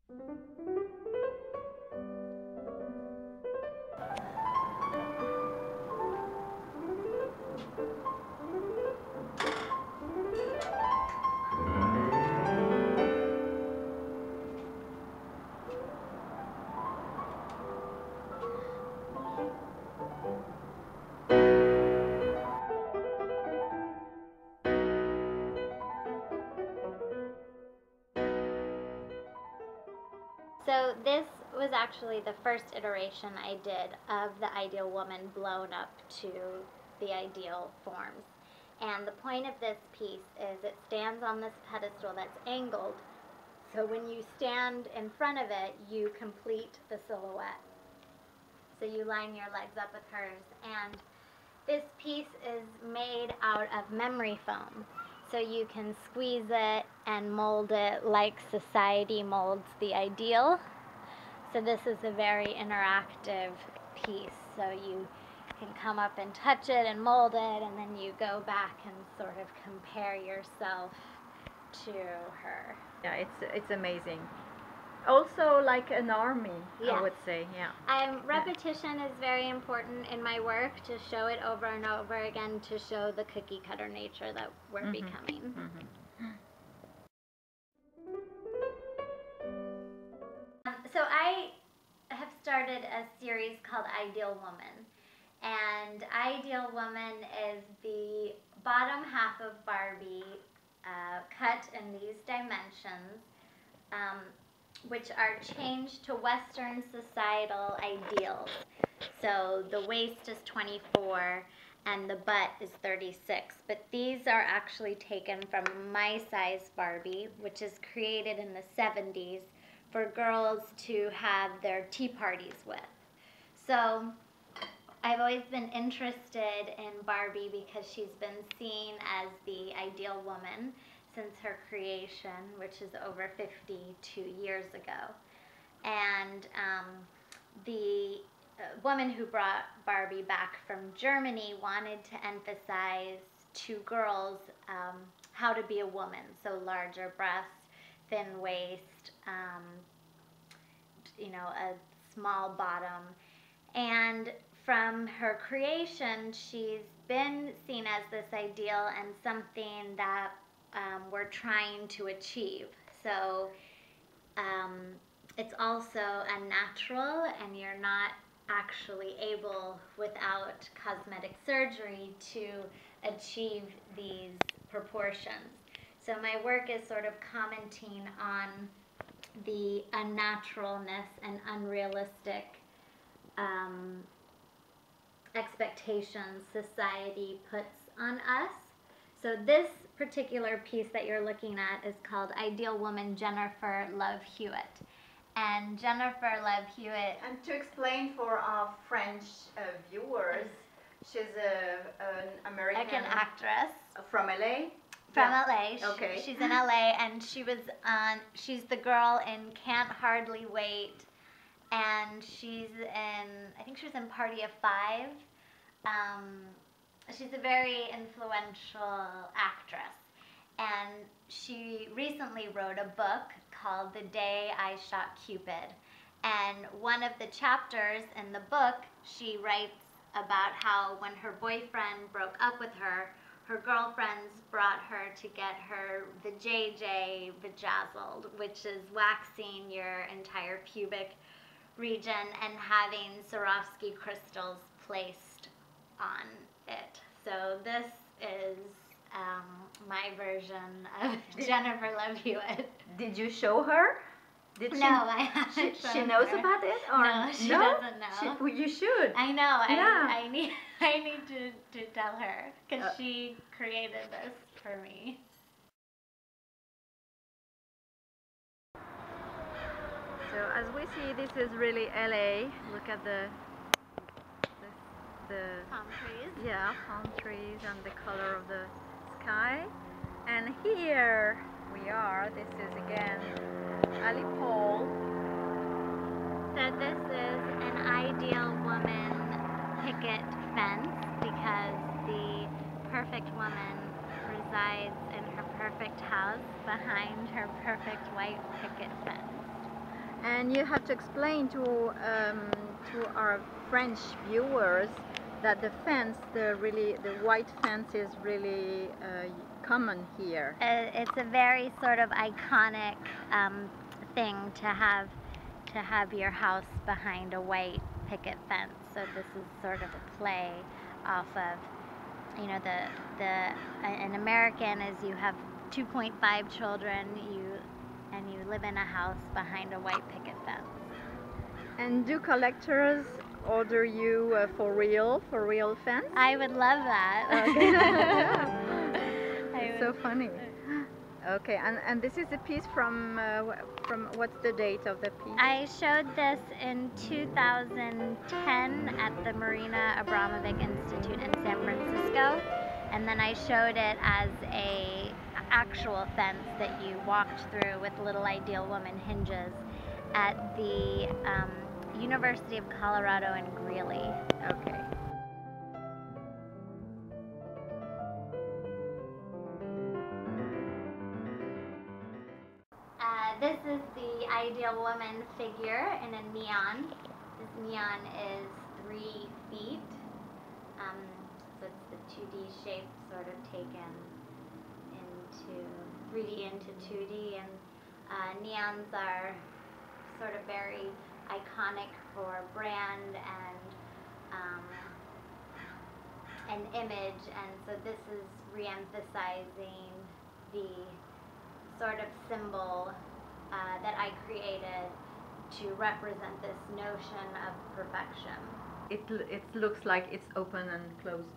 So this was actually the first iteration I did of the ideal woman blown up to the ideal forms. And the point of this piece is it stands on this pedestal that's angled. So when you stand in front of it, you complete the silhouette. So you line your legs up with hers. And this piece is made out of memory foam. So you can squeeze it and mold it like society molds the ideal. So this is a very interactive piece. So you can come up and touch it and mold it, and then you go back and sort of compare yourself to her. Yeah, it's amazing. Also like an army, Yeah. I would say, yeah. Repetition is very important in my work, to show it over and over again, to show the cookie cutter nature that we're becoming. So I have started a series called Ideal Woman. And Ideal Woman is the bottom half of Barbie cut in these dimensions, which are changed to Western societal ideals. So the waist is 24 and the butt is 36. But these are actually taken from my size Barbie, which is created in the 70s for girls to have their tea parties with. So I've always been interested in Barbie because she's been seen as the ideal woman since her creation, which is over 52 years ago. And the woman who brought Barbie back from Germany wanted to emphasize to girls how to be a woman. So larger breasts, thin waist, a small bottom. And from her creation, she's been seen as this ideal and something that we're trying to achieve. So it's also unnatural, and you're not actually able, without cosmetic surgery, to achieve these proportions. So my work is sort of commenting on the unnaturalness and unrealistic expectations society puts on us. So this particular piece that you're looking at is called Ideal Woman Jennifer Love Hewitt. And Jennifer Love Hewitt... And to explain for our French viewers, she's an American actress. From LA? From LA. Okay. She's in LA, and she's the girl in Can't Hardly Wait, and she's in, I think she was in Party of Five. She's a very influential actress, and she recently wrote a book called The Day I Shot Cupid. And one of the chapters in the book, she writes about how when her boyfriend broke up with her, her girlfriends brought her to get her vajayjay bejazzled, which is waxing your entire pubic region and having Swarovski crystals placed on it. So this is my version of Jennifer Love Hewitt. Did you show her? No, I haven't. She knows about it, or no? She doesn't know. You should. I know. Yeah. I need to tell her, because she created this for me. So as we see, this is really LA. Look at the Palm trees. Yeah, palm trees and the color of the sky. And here we are. This is again Allie POHL. So this is an ideal woman picket fence, because the perfect woman resides in her perfect house behind her perfect white picket fence. And you have to explain to our French viewers that the fence, the white fence, is really common here. It's a very sort of iconic thing to have your house behind a white picket fence. So this is sort of a play off of, you know, an American is you have 2.5 children, you live in a house behind a white picket fence. And do collectors order you for real fence? I would love that. Okay. So funny. Okay, and this is a piece from what's the date of the piece? I showed this in 2010 at the Marina Abramovic Institute in San Francisco, and then I showed it as a actual fence that you walked through with little ideal woman hinges at the University of Colorado in Greeley. Okay. This is the ideal woman figure in a neon. This neon is 3 feet. So it's the 2D shape sort of taken into 3D into 2D, and neons are sort of very iconic for brand and image, and so this is re-emphasizing the sort of symbol that I created to represent this notion of perfection. It looks like it's open and closed,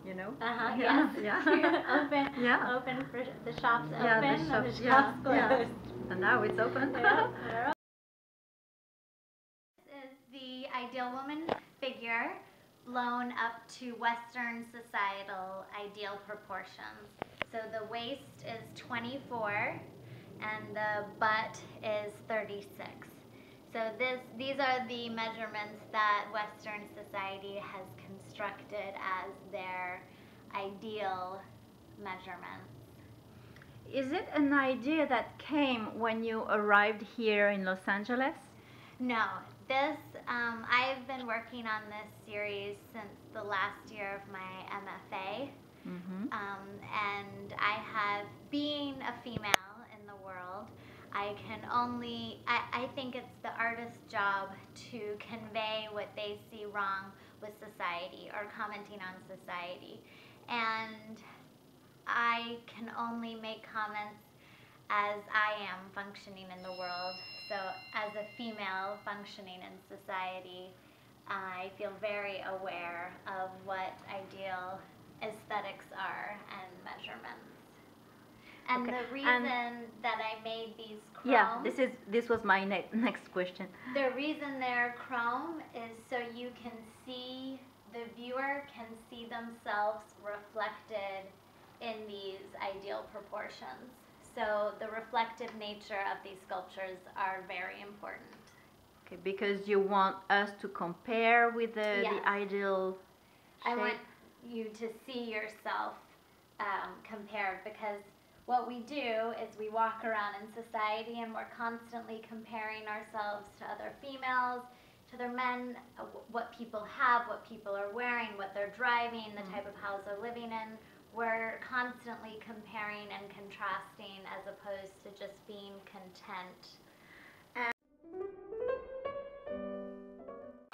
you know? Yes. Yeah. Open. Yeah. Open for the shops open, Yeah, and the shops yeah, closed. yeah. And now it's open. Yeah. This is the ideal woman figure blown up to Western societal ideal proportions. So the waist is 24 and the butt is 36. So these are the measurements that Western society has constructed as their ideal measurements. Is it an idea that came when you arrived here in Los Angeles? No, I've been working on this series since the last year of my MFA. Mm-hmm. And I have, being a female in the world, I think it's the artist's job to convey what they see wrong with society or commenting on society. And I can only make comments as I am functioning in the world. So as a female functioning in society, I feel very aware of what ideal aesthetics are and measurements. And Okay. the reason that I made these chrome, Yeah, this was my next question. the reason they're chrome is so you can see, the viewer can see themselves reflected in these ideal proportions. So the reflective nature of these sculptures are very important. Okay, because you want us to compare with the Yes. ideal shape. I want you to see yourself compared, because what we do is we walk around in society and we're constantly comparing ourselves to other females, to other men, what people have, what people are wearing, what they're driving, the type of house they're living in. We're constantly comparing and contrasting as opposed to just being content.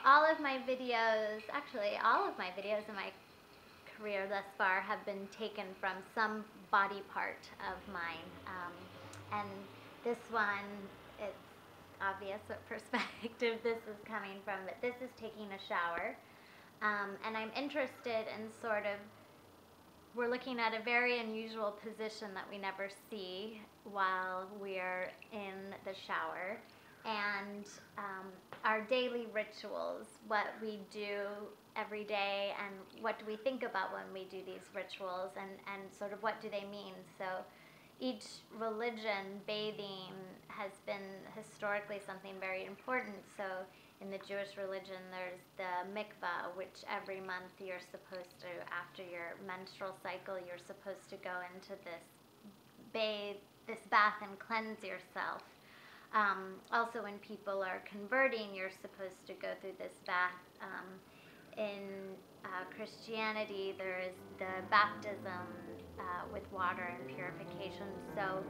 All of my videos in my career thus far have been taken from some body part of mine. And this one, it's obvious what perspective this is coming from, but this is taking a shower. And I'm interested in sort of, we're looking at a very unusual position that we never see while we're in the shower. And our daily rituals, what we do every day, and what do we think about when we do these rituals, and sort of what do they mean. So each religion, bathing has been historically something very important. So in the Jewish religion, there's the mikvah, which every month you're supposed to, after your menstrual cycle, you're supposed to go into this bath and cleanse yourself. Also, when people are converting, you're supposed to go through this bath. In Christianity, there is the baptism with water and purification. So,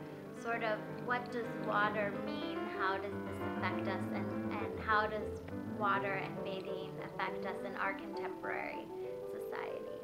sort of, what does water mean? How does this affect us? And how does water and bathing affect us in our contemporary society?